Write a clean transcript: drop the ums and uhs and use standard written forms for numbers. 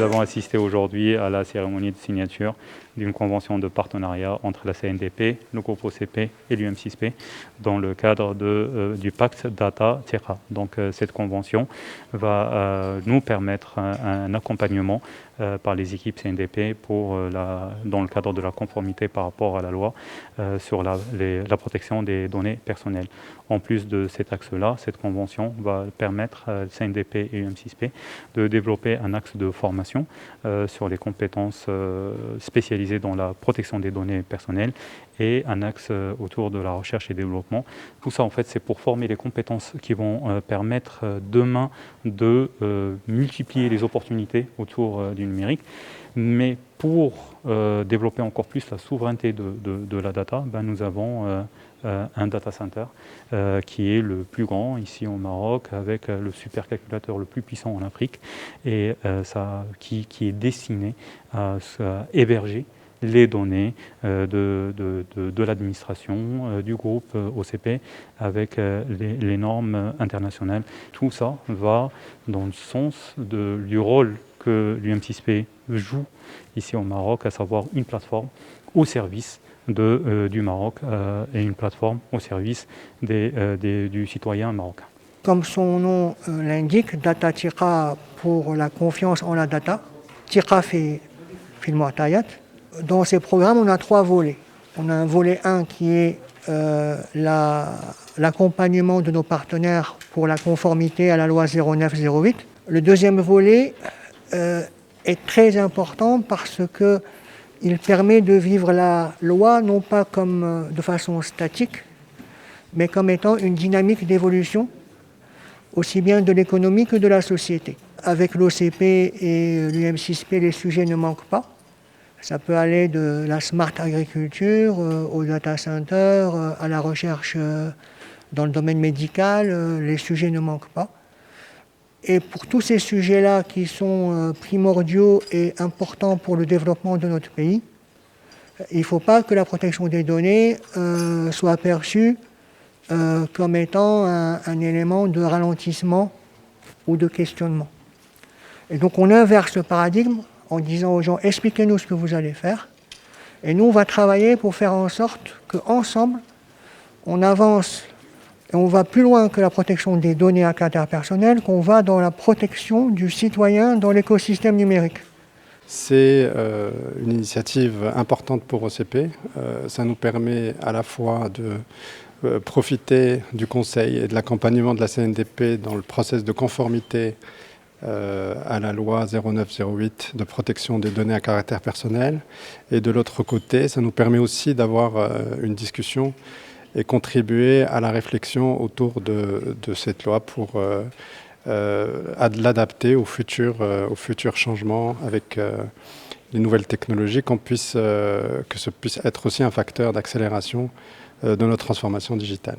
nous avons assisté aujourd'hui à la cérémonie de signature d'une convention de partenariat entre la CNDP, le groupe OCP et l'UM6P dans le cadre du pacte Data Tira. Donc cette convention va nous permettre un accompagnement par les équipes CNDP dans le cadre de la conformité par rapport à la loi sur la protection des données personnelles. En plus de cet axe-là, cette convention va permettre à CNDP et UM6P de développer un axe de formation sur les compétences spécialisées dans la protection des données personnelles et un axe autour de la recherche et développement. Tout ça, en fait, c'est pour former les compétences qui vont permettre demain de multiplier les opportunités autour du numérique. Mais pour développer encore plus la souveraineté de la data, nous avons un data center qui est le plus grand ici au Maroc, avec le supercalculateur le plus puissant en Afrique, et qui est destiné à héberger les données de l'administration, du groupe OCP, avec les normes internationales. Tout ça va dans le sens du rôle que l'UM6P joue ici au Maroc, à savoir une plateforme au service du Maroc et une plateforme au service du citoyen marocain. Comme son nom l'indique, Data Tira pour la confiance en la data, Tira fait le Mu'tayat. Dans ces programmes, on a 3 volets. On a un volet 1 qui est l'accompagnement de nos partenaires pour la conformité à la loi 0908. Le deuxième volet est très important parce qu'il permet de vivre la loi non pas comme de façon statique, mais comme étant une dynamique d'évolution, aussi bien de l'économie que de la société. Avec l'OCP et l'UM6P, les sujets ne manquent pas. Ça peut aller de la smart agriculture au data center, à la recherche dans le domaine médical, les sujets ne manquent pas. Et pour tous ces sujets-là qui sont primordiaux et importants pour le développement de notre pays, il ne faut pas que la protection des données soit perçue comme étant un élément de ralentissement ou de questionnement. Et donc on inverse le paradigme en disant aux gens « expliquez-nous ce que vous allez faire ». Et nous, on va travailler pour faire en sorte qu'ensemble, on avance et on va plus loin que la protection des données à caractère personnel, qu'on va dans la protection du citoyen dans l'écosystème numérique. C'est une initiative importante pour OCP. Ça nous permet à la fois de profiter du conseil et de l'accompagnement de la CNDP dans le processus de conformité à la loi 0908 de protection des données à caractère personnel. Et de l'autre côté, ça nous permet aussi d'avoir une discussion et contribuer à la réflexion autour de cette loi pour l'adapter aux futurs changements avec les nouvelles technologies, que ce puisse être aussi un facteur d'accélération de notre transformation digitale.